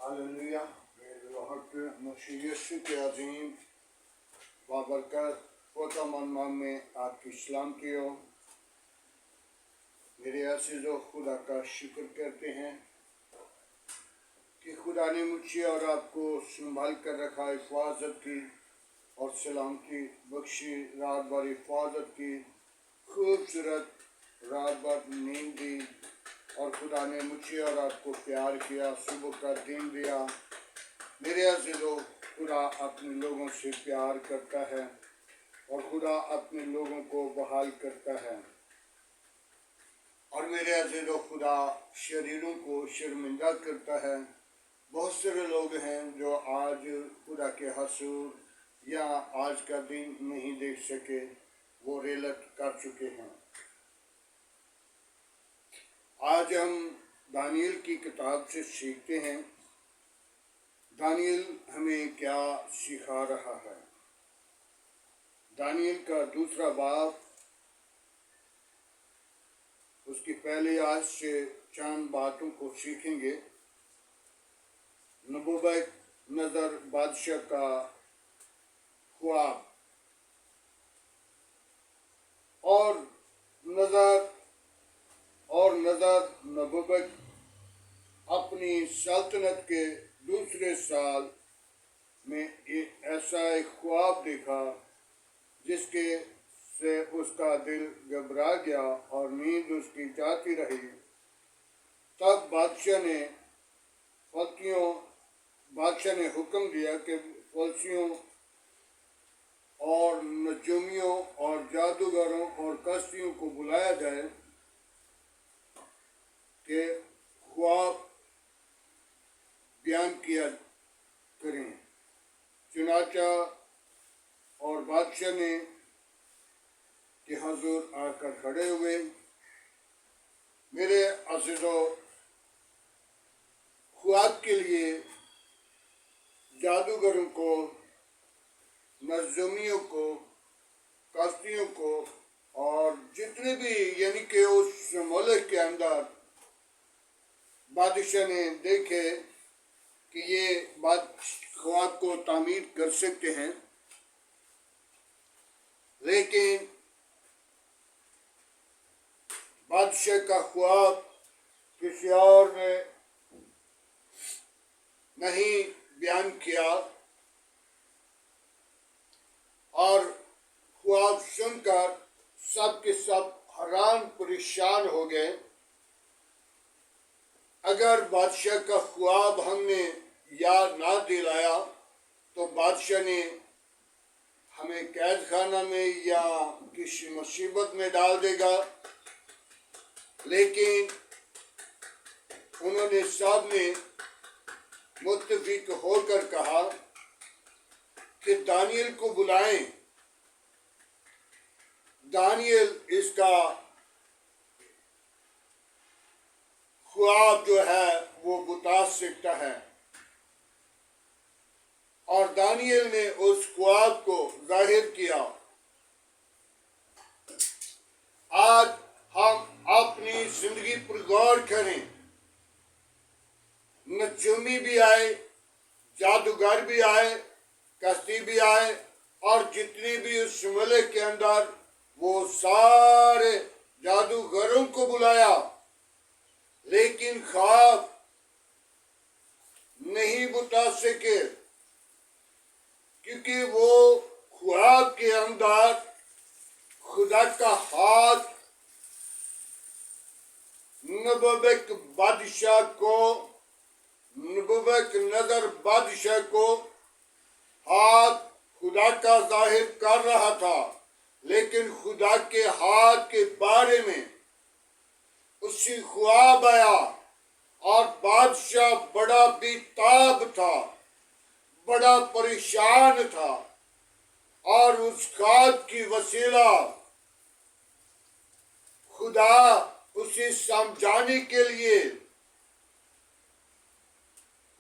Hallelujah. मसीह यीशु के अजीम बाबरकत फ़ोतमन्नाम में आपकी सलामती हो। मेरे अज़ीज़ों, खुदा का शुक्र करते हैं कि खुदा ने मुझे और आपको संभाल कर रखा, हिफाजत की और सलामती बख्शी, रात भर हिफाजत की, खूबसूरत रात भर नींद दी और खुदा ने मुझे और आपको प्यार किया, सुबह का दिन दिया। मेरे अज़ीज़ों, खुदा अपने लोगों से प्यार करता है और खुदा अपने लोगों को बहाल करता है। और मेरे अज़ीज़ों, खुदा शरीरों को शर्मिंदा करता है। बहुत सारे लोग हैं जो आज खुदा के हसूर या आज का दिन नहीं देख सके, वो रेलत कर चुके हैं। आज हम दानियल की किताब से सीखते हैं दानियल हमें क्या सिखा रहा है। दानियल का दूसरा बाब, उसकी पहली आयत से चंद बातों को सीखेंगे। नबूकदनेस्सर बादशाह का ख्वाब और नजर नबूकद अपनी सल्तनत के दूसरे साल में ऐसा एक ख्वाब देखा जिसके से उसका दिल घबरा गया और नींद उसकी जाती रही। तब बादशाह ने हुक्म दिया कि फलसियों और नजूमियों और जादूगरों और कस्तियों को बुलाया जाए कि ख्वाब बयान किया करें। चुनाचा और बादशाह ने के हजूर आकर खड़े हुए। मेरे अज़ीज़ों, ख्वाब के लिए जादूगरों को, नजूमियों को, कस्तियों को और जितने भी यानी कि उस मुल्क के अंदर बादशाह ने देखे कि ये ख्वाब को तामीर कर सकते हैं, लेकिन बादशाह का ख्वाब किसी और ने नहीं बयान किया और ख्वाब सुनकर सब के सब हैरान परेशान हो गए। अगर बादशाह का ख्वाब हमने याद ना दिलाया तो बादशाह ने हमें कैद खाना में या किसी मुसीबत में डाल देगा। लेकिन उन्होंने सब ने मुत्तफिक होकर कहा कि दानियल को बुलाएं। दानियल इसका ख्वाब जो है वो बता सकता है। और दानियल ने उस ख्वाब को जाहिर किया। आज हम अपनी जिंदगी पर गौर करें। नजूमी भी आए, जादूगर भी आए, कस्ती भी आए और जितने भी उस मुल्क के अंदर, वो सारे जादूगरों को बुलाया, लेकिन ख्वाब नहीं बता सके, क्योंकि वो ख्वाब के अंदर खुदा का हाथ नबूकदनेस्सर बादशाह को हाथ खुदा का जाहिर कर रहा था। लेकिन खुदा के हाथ के बारे में उसी ख्वाब आया और बादशाह बड़ा बेताब था, बड़ा परेशान था और उस ख्वाब की वसीला खुदा उसे समझाने के लिए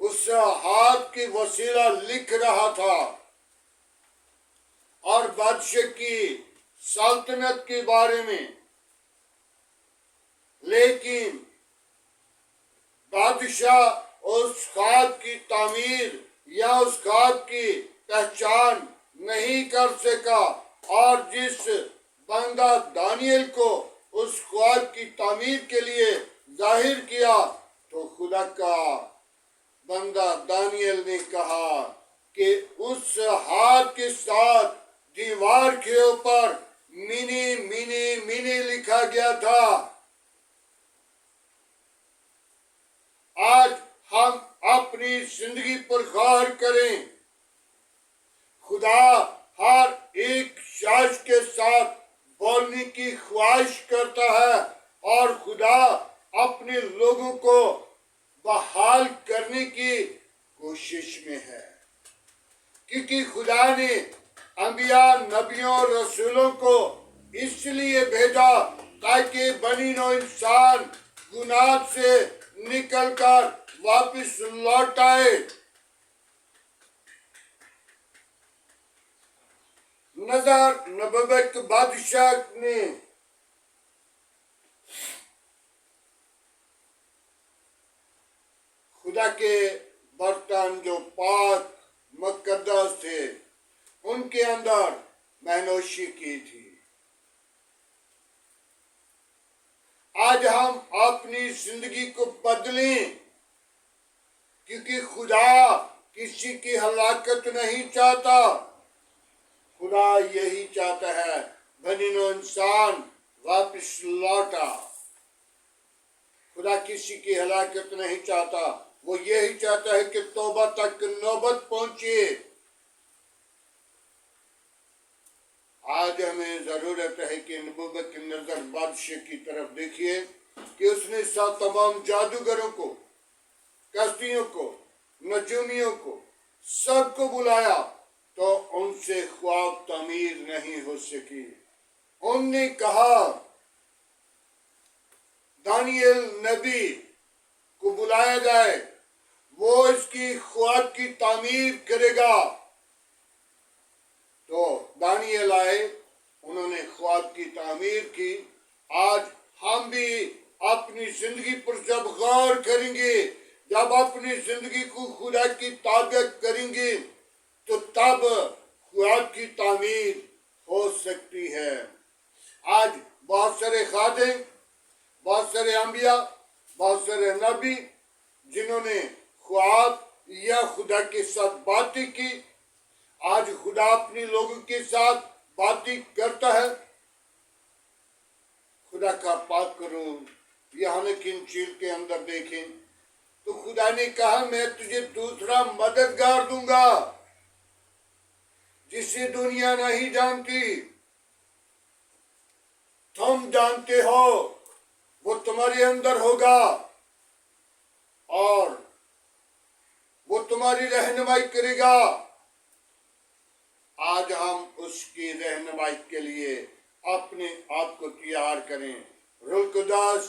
उस हाथ की वसीला लिख रहा था और बादशाह की सल्तनत के बारे में। लेकिन बादशाह उस ख्वाब की तामीर या उस ख्वाब की पहचान नहीं कर सका, और जिस बंदा दानियल को उस ख्वाब की तामीर के लिए जाहिर किया, तो खुदा का बंदा दानियल ने कहा कि उस हाथ के साथ दीवार के ऊपर मिनी मिनी मिनी लिखा गया था। आज हम अपनी जिंदगी पर गौर करें। खुदा हर एक शख्स के साथ बोलने की ख्वाहिश करता है, और खुदा अपने लोगों को बहाल करने की कोशिश में है, क्योंकि खुदा ने अंबिया, नबियों और रसूलों को इसलिए भेजा ताकि बनी नौ इंसान गुनाह से निकलकर वापस लौट आए। नजर नबुव्वत बादशाह ने खुदा के बर्तन जो पाक मुकद्दस थे, उनके अंदर महनोशी की थी। आज हम अपनी जिंदगी को बदलें, क्योंकि खुदा किसी की हलाकत नहीं चाहता। खुदा यही चाहता है बनी नौ इंसान वापस लौटा। खुदा किसी की हलाकत नहीं चाहता, वो यही चाहता है कि तौबा तक नौबत पहुंचे। आज हमें जरूरत है कि नबुव्वत की नजर बादशाह की तरफ देखिए कि उसने सब तमाम जादूगरों को, कश्तियों को, नजूमियों को, सबको बुलाया, तो उनसे ख्वाब तामीर नहीं हो सकी। उनने कहा दानियल नबी को बुलाया जाए, वो इसकी ख्वाब की तामीर करेगा। तो दानियल आए, उन्होंने ख्वाब की तामीर की। आज हम भी अपनी जिंदगी पर जब गौर करेंगे, जब अपनी जिंदगी को खुदा की ताबीयत करेंगे, तो तब ख्वाब की तामीर हो सकती है। आज बहुत सारे खादे, बहुत सारे अंबिया, बहुत सारे नबी जिन्होंने ख्वाब या खुदा के साथ बातें की, आज खुदा अपने लोगों के साथ बातें करता है। खुदा का पाक करो। यहाँ इंजील के अंदर देखें तो खुदा ने कहा, मैं तुझे दूसरा मददगार दूंगा जिसे दुनिया नहीं जानती। तुम जानते हो, वो तुम्हारे अंदर होगा और वो तुम्हारी रहनुमाई करेगा। आज हम उसकी रहनुमाई के लिए अपने आप को तैयार करें। रूह कुद्दूस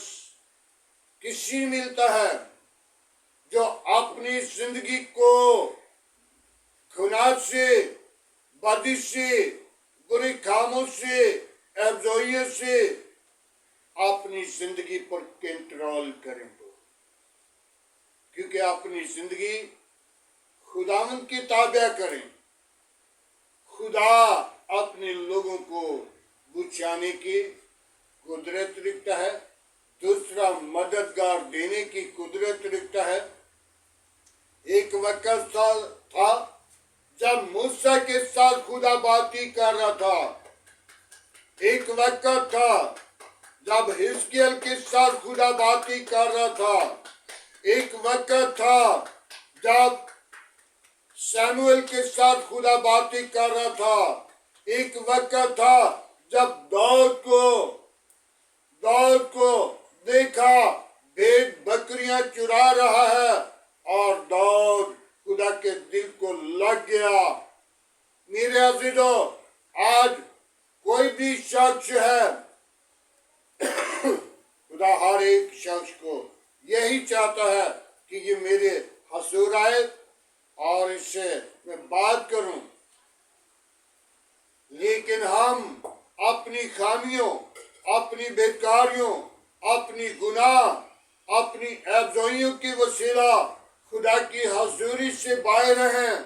किसी मिलता है जो अपनी जिंदगी को गुनाह से, बदी से, बुरे कामों से, अफजोइयों से अपनी जिंदगी पर कंट्रोल करें, क्योंकि अपनी जिंदगी खुदावंद की ताबे करें। खुदा अपने लोगों को बचाने की कुदरत रखता है, दूसरा मददगार देने की कुदरत रखता है। एक वक्त था जब मूसा के साथ खुदा बातें कर रहा था। एक वक्त था जब हिजकिय्याह के साथ खुदा बातें कर रहा था। एक वक्त था जब शमूएल के साथ खुदा बातें कर रहा था। एक वक्त था जब दाऊद को देखा भेड़ बकरियां चुरा रहा है, और दाऊद खुदा के दिल को लग गया। मेरे अजीजों, आज कोई भी शख्स है, खुदा हर एक शख्स को यही चाहता है कि ये मेरे हसूर आए और इससे मैं बात करूं, लेकिन हम अपनी खामियों, अपनी बेकारियों, अपनी गुनाह, अपनी अफजोइयों की वसीला खुदा की हजूरी से बाहर रहें।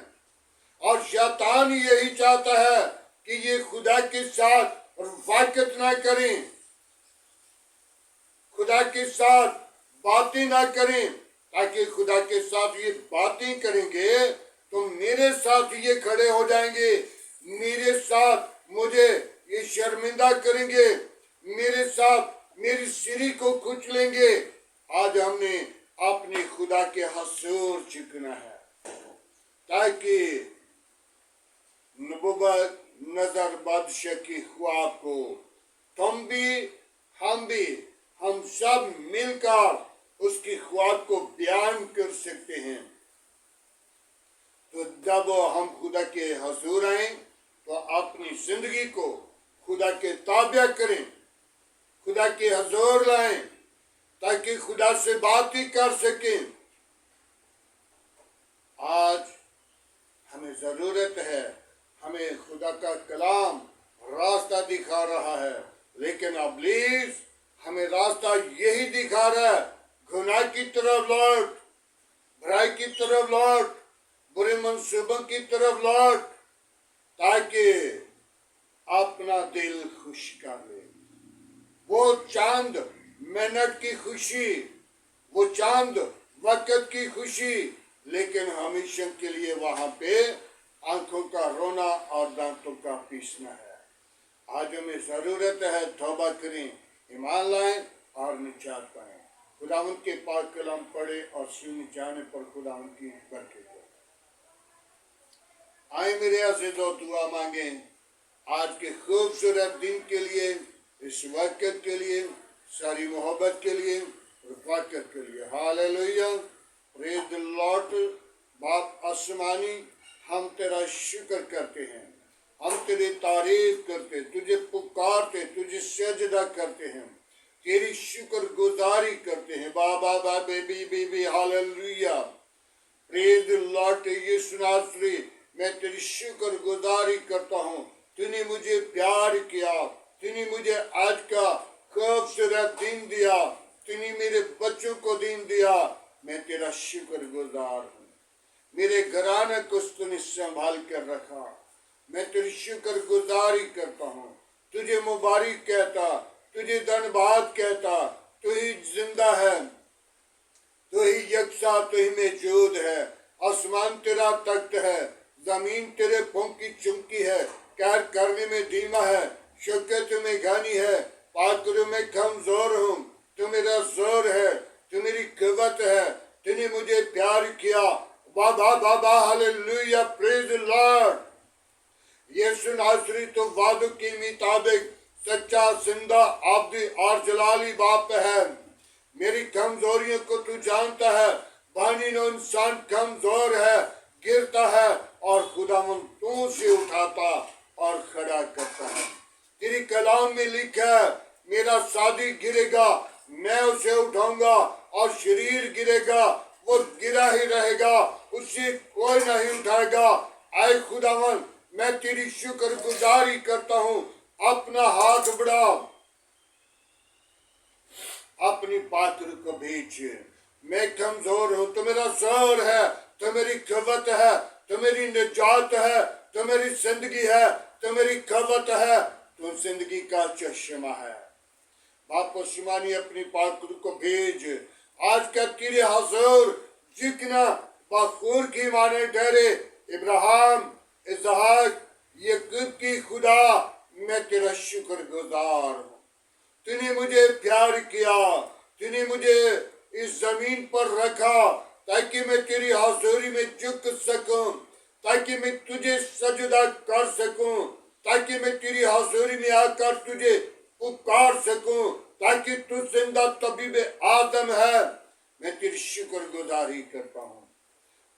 और शैतान यही चाहता है कि ये खुदा के साथ रफ़ाकत ना करें, खुदा के साथ बातें ना करें, ताकि खुदा के साथ ये बातें करेंगे तो मेरे साथ ये खड़े हो जाएंगे, मेरे साथ मुझे ये शर्मिंदा करेंगे, मेरे साथ मेरी सिरी को कुचलेंगे। आज हमने अपने खुदा के हजूर झुकना है, ताकि नबूवत नजर बादशाह की ख्वाब को तुम भी हम सब मिलकर उसकी ख्वाब को बयान कर सकते हैं। तो जब हम खुदा के हजूर आए तो अपनी जिंदगी को खुदा के ताबे करें, खुदा के हजूर लाएं, ताकि खुदा से बात ही कर सकें। आज हमें जरूरत है, हमें खुदा का कलाम रास्ता दिखा रहा है, लेकिन इब्लीस हमें रास्ता यही दिखा रहा है, गुनाह की तरफ लौट, बुराई की तरफ लौट, बुरे मंसूबों की तरफ लौट, ताकि अपना दिल खुश कर ले। वो चांद मिनट की खुशी, वो चांद वक्त की खुशी, लेकिन हमेशा के लिए वहां पे आंखों का रोना और दांतों का पीसना है। आज हमें जरूरत है तौबा करें, ईमान लाएं और निजात पाएं। खुदावंद के पाक कलाम पढ़े और सुन जाने पर खुदावंद की बरकत हो। आए मेरे अज़ीज़ों, दुआ मांगे आज के खूबसूरत दिन के लिए, इस वक्त के लिए, सारी मोहब्बत के लिए, रफ़ाकत के लिए। Hallelujah, praise the Lord. बाप आसमानी, हम तेरा शुक्र करते हैं, हम तेरी तारीफ करते, तुझे पुकारते, तुझे सजदा करते हैं, तेरी शुक्र गुजारी करते हैं। बाबा बाबे बीबी हालेलुया, प्रेज़ द लॉर्ड। यीशु नासरी, मैं तेरी शुक्र गुजारी करता हूँ, तूने मुझे प्यार किया, तूने मुझे आज का खूबसूरत दिन दिया, तूने मेरे बच्चों को दिन दिया, मैं तेरा शुक्र गुजार हूँ। मेरे घराने को तूने संभाल कर रखा, मैं तेरी शुक्र गुजारी करता हूँ। तुझे मुबारक कहता, तुझे धन्यवाद कहता। तू ही जिंदा है, तू ही यकसा, तू ही मौजूद है। आसमान तेरा तख्त है, जमीन तेरे पाँव की चुमकी है। कहर करने में धीमा है, शौकत में घनी है, पाकरों में कमजोर हूँ। तू मेरा जोर है, तू मेरी कुव्वत है, तूने मुझे प्यार किया। बाबा बाबा हालेलुया, प्रेज़ द लॉर्ड। यीशु नासरी तो वादों के मुताबिक सच्चा, जिंदा, आब्दी और जलाली बाप है। मेरी कमजोरियों को तू जानता है। बानी नो इंसान कमजोर है, गिरता है, और खुदावंद तू से उठाता और खड़ा करता है। तेरी कलाम में लिखा है, मेरा सादी गिरेगा, मैं उसे उठाऊंगा, और शरीर गिरेगा, वो गिरा ही रहेगा, उसे कोई नहीं उठाएगा। आए खुदावंद, मैं तेरी शुक्र गुजारी करता हूँ। अपना हाथ बढ़ा, अपनी पात्र को भेज। मैं कमजोर हूँ, तो मेरा जोर है, तो मेरी कुव्वत है, तो मेरी निजात है, तो मेरी जिंदगी है, तो मेरी कुव्वत है, तो जिंदगी का चश्मा है। बाप आसमानी, अपनी पात्र को भेज। आज का तेरे हजूर जिकना बखूर की माने ठहरे। इब्राहिम, इसहाक, याकूब की खुदा, मैं तेरा शुक्र गुजार हूँ। तूने मुझे प्यार किया, तूने मुझे इस जमीन पर रखा, ताकि मैं तेरी हजूरी में झुक सकूं, ताकि मैं तुझे सजदा कर सकूं, ताकि मैं तेरी हजूरी में आकर तुझे पुकार सकूं, ताकि तू जिंदा तबीब आदम है। मैं तेरी शुक्र गुजारी करता हूँ।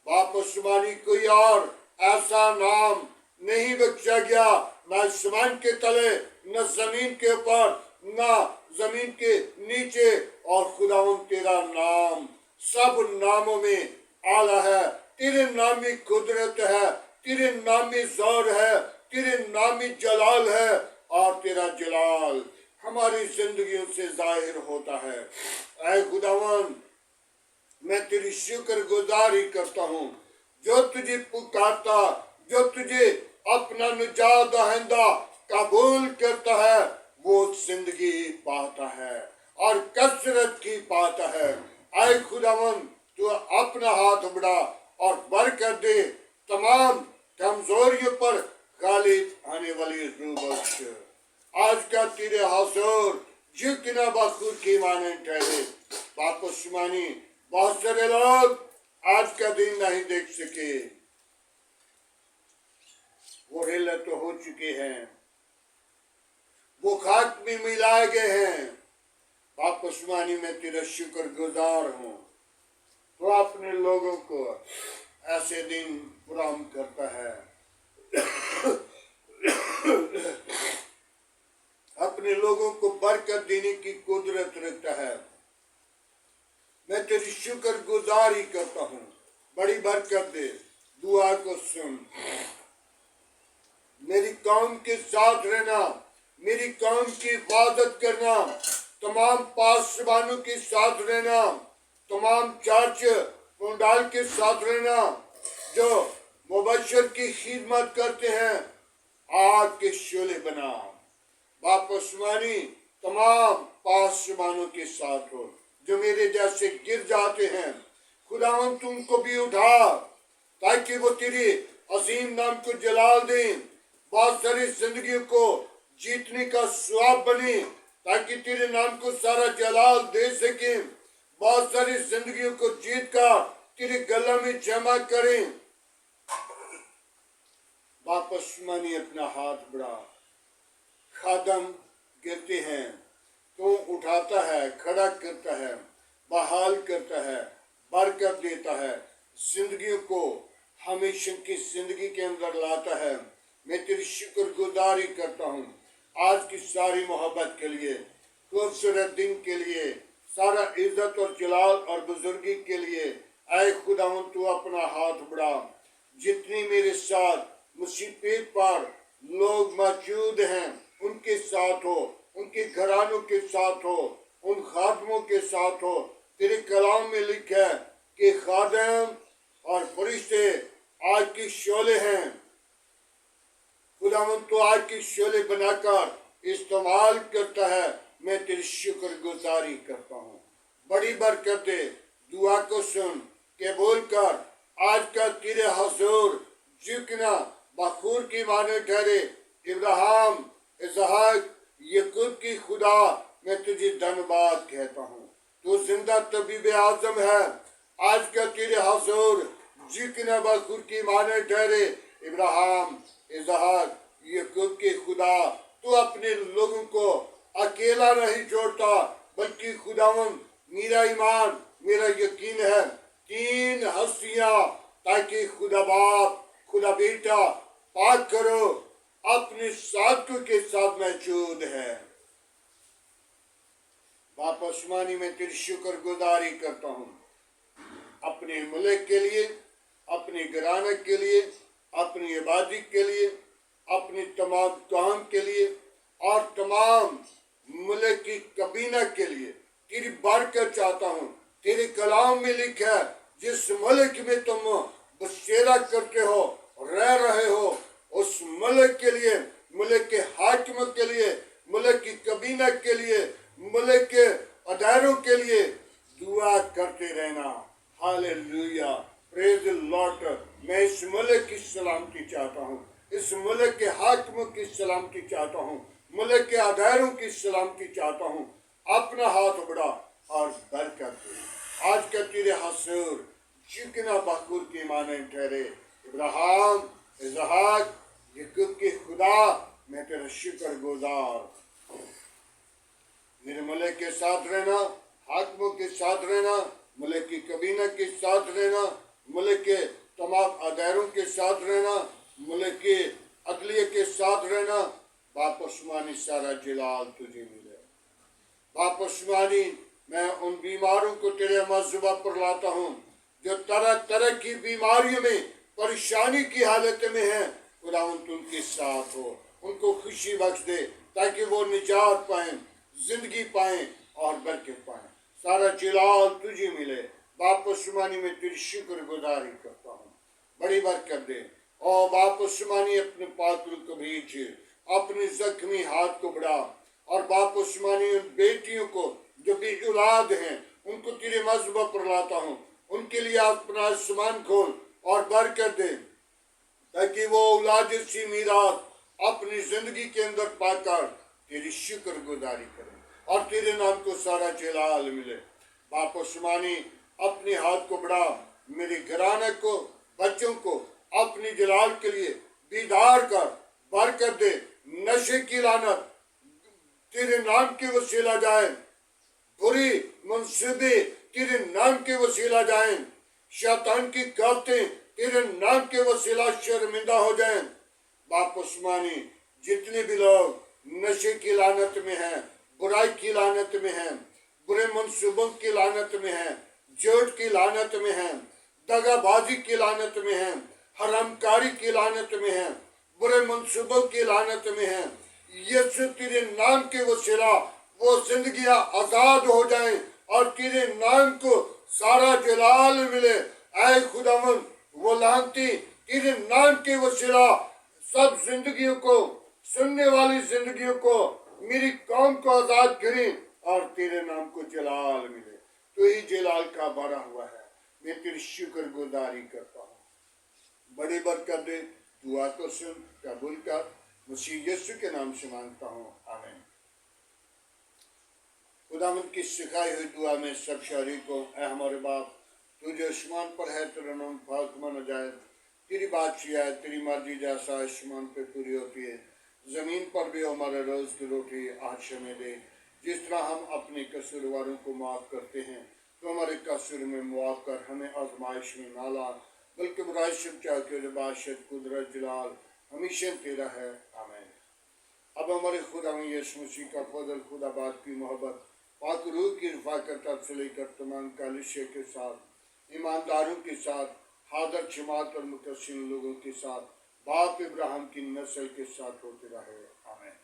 बाप आसमानी, कोई और ऐसा नाम नहीं बख्शा गया, न आसमान के तले, न जमीन के ऊपर, न जमीन के नीचे। और खुदावंद तेरा नाम सब नामों में आला है। तेरे नाम में कुदरत है, तेरे नाम में जोर है, तेरे नाम में जलाल है, और तेरा जलाल हमारी जिंदगियों से जाहिर होता है। ऐ खुदावंद, मैं तेरी शुक्र गुजारी करता हूँ। जो तुझे पुकारता, जो तुझे अपना निजात दहिंदा कबूल करता है, वो जिंदगी पाता है और कसरत की पाता है। ऐ खुदावन, तू अपना हाथ बढ़ा और बरकत दे, तमाम कमजोरियों पर गालिब आने वाली रूह बख्श। आज का तेरे हुजूर जितना बखूर की माने ठहरे। बाप उस्मानी, बहुत सारे लोग आज का दिन नहीं देख सके, वो हिला तो हो चुके हैं, वो खाक में मिलाए गए हैं। बाप उस्मानी, मैं तेरा शुक्र गुजार हूँ। तो अपने लोगों को ऐसे दिन फराहम करता है, अपने लोगों को बरकत देने की कुदरत रखता है। मैं तेरी शुक्र गुजारी करता हूँ। बड़ी बरकत दे, दुआ को सुन। मेरी कौम के साथ रहना, मेरी कौम की हिफाजत करना, तमाम पासबानों के साथ रहना, तमाम चर्च पंडाल के साथ रहना जो मुबशर की खिदमत करते हैं, आग के शोले बना। बाप उस्मानी, तमाम पासबानों के साथ हो जो मेरे जैसे गिर जाते हैं। खुदावन, तुमको भी उठा ताकि वो तेरी अजीम नाम को जलाल दें, बहुत सारी जिंदगियों को जीतने का स्वाब बने ताकि तेरे नाम को सारा जलाल दे सके। बहुत सारी जिंदगियों को जीत कर तेरे गला में जमा करें। बाप उस्मानी, अपना हाथ बढ़ा। खादम गिरते हैं तो उठाता है, खड़ा करता है, बहाल करता है, बरकत देता है, जिंदगियों को हमेशा की जिंदगी के अंदर लाता है। मैं तेरी शुक्र गुजारी करता हूँ आज की सारी मोहब्बत के लिए, खूबसूरत दिन के लिए, सारा इज्जत और जलाल और बुजुर्गी के लिए। ऐ खुदावन, तू अपना हाथ बढ़ा। जितनी मेरे साथ मुसीबत पर लोग मौजूद हैं, उनके साथ हो, उनके घरानों के साथ हो, उन खादमों के साथ हो। तेरे कलाम में लिखा है कि खादम और फरिश्ते आग की शोले हैं। खुदावन, तो आग की शोले बनाकर इस्तेमाल करता है। मैं तेरी शुक्र गुजारी करता हूँ। बड़ी बरकत दे, दुआ को सुन, कबूल कर। आज का तेरे हुजूर झुकना बखूर की माने ठहरे। इब्राहिम, इसहाक, याकूब की खुदा, मैं तुझे धन्यवाद कहता हूँ। तू जिंदा तबीब आजम है। आज का तेरे हुजूर झुकना बखूर की माने ठहरे। इब्राहिम, इसहाक, याकूब की खुदा, तू अपने लोगों को अकेला नहीं छोड़ता, बल्कि खुदावन, मेरा ईमान, मेरा यकीन है, तीन हस्तियां ताकि खुदा बाप, खुदा बेटा, पाक करो, अपने साथियों के साथ मौजूद है। बाप उस्मानी, में तेरी शुक्र गुजारी करता हूँ अपने मुल्क के लिए, अपने घराने के लिए, अपनी आबादी के लिए, अपने तमाम काम के लिए और तमाम मुल्क की कबीना के लिए तेरी बरकत चाहता हूँ। तेरे कलाम में लिखा है, जिस मुल्क में तुम बसेरा करते हो, रह रहे हो, उस मुल्क के लिए, मुल्क के हाकिमों के लिए, मुल्क की कबीना के लिए, मुल्क के अदारों के लिए दुआ करते रहना। Hallelujah, praise the Lord. मैं इस मुल्क की सलामती चाहता हूँ, इस मुल्क के हाकिमों की सलामती चाहता हूँ, मुल्क के अदारों की सलामती चाहता हूँ। अपना हाथ बढ़ा और बरकत दे। आज का तेरे हुजूर झुकना बखूर की माने ठहरे। इब्राहिम, इसहाक, याकूब की खुदा, मैं तेरा शुक्र गुजार। मेरे मुल्क के साथ रहना, हाकिमों के साथ रहना, मुल्क की कबीना के साथ रहना, मुल्क के तमाम अदारों के साथ रहना, मुल्क के अदलिये के साथ रहना। बाप उस्मानी, सारा जलाल तुझे मिले। बाप उस्मानी, मैं उन बीमारों को तेरे मज़बा पर लाता हूँ जो तरह तरह की बीमारियों में, परेशानी की हालत में हैं। खुदावंद, तुम के साथ हो, उनको खुशी बख्श दे ताकि वो निजात पाएं, जिंदगी पाएं और बरकत पाएं। सारा जलाल तुझे मिले। बाप आसमानी में तेरी शुक्रगुजारी करता हूँ, बड़ी बरकत दे। और बाप आसमानी अपने पात्र को भेज, अपने जख्मी हाथ को बढ़ा, और बाप आसमानी उन बेटियों को जो भी औलाद हैं उनको तेरे मज़हब पर लाता हूँ, उनके लिए अपना आसमान खोल और बरकत दे, ताकि वो औलाद सी मीरास अपनी जिंदगी के अंदर पाकर तेरी शुक्रगुजारी करें और तेरे नाम को सारा जलाल मिले। बाप आसमानी अपने हाथ को बढ़ा, मेरे घराने को, बच्चों को अपनी जलाल के लिए बीदार कर, बरकत दे। नशे की लानत तेरे नाम के वसीला जाए, बुरी मुंसूबे तेरे नाम के वसीला जाए, शैतान की गातें तेरे नाम के वसीला शर्मिंदा हो जाएं। बाप आसमानी जितने भी लोग नशे की लानत में हैं, बुराई की लानत में हैं, बुरे मंसूबों की लानत में हैं, झूठ की लानत में हैं, दगाबाजी की लानत में हैं, हरामकारी की लानत में हैं, बुरे मंसूबों की लानत में हैं, यीशु तेरे नाम के वसीला वो जिंदगियां आजाद हो जाएं और तेरे नाम को सारा जलाल मिले। ऐ खुदावंद वो लानती तेरे नाम के वसीला सब जिंदगियों को, सुनने वाली जिंदगियों को, मेरी कौम को आजाद करें और तेरे नाम को जलाल मिले। तो ही जलाल का भरा हुआ है, मैं तेरी शुक्रगुजारी करता हूँ, बड़ी बरकत दे। दुआ को सुन, कबूल कर, मसीह यीशु के नाम से मांगता हूँ, आमीन। खुदावंद की सिखाई हुई दुआ में सब शरीकों, ऐ हमारे बाप तू जो आसमान पर है तेरा नाम पाक माना जाए, तेरी बादशाही है, तेरी मर्जी जैसा आसमान पे पूरी होती है, जमीन पर भी हमारे रोज की रोटी आज हमें दे, जिस तरह हम अपने कसूरवारों को माफ करते हैं तो हमारे कसूर में मुआफ कर, हमें आजमाइश में ना ला, बल्कि बुराई से बचा के बादशाह कुदरत जलाल हमेशा तेरा है, आमीन। अब हमारे खुदा में यीशु मसीह का फजल, खुदा बाप की मोहब्बत, पाक रूह की रफ़ाकत अब से लेकर तमाम कलीसिया के साथ, ईमानदारों के साथ, हादर जमात और मुतसिन लोगों के साथ, बाप इब्राहिम की नस्ल के साथ होते रहे, आमीन।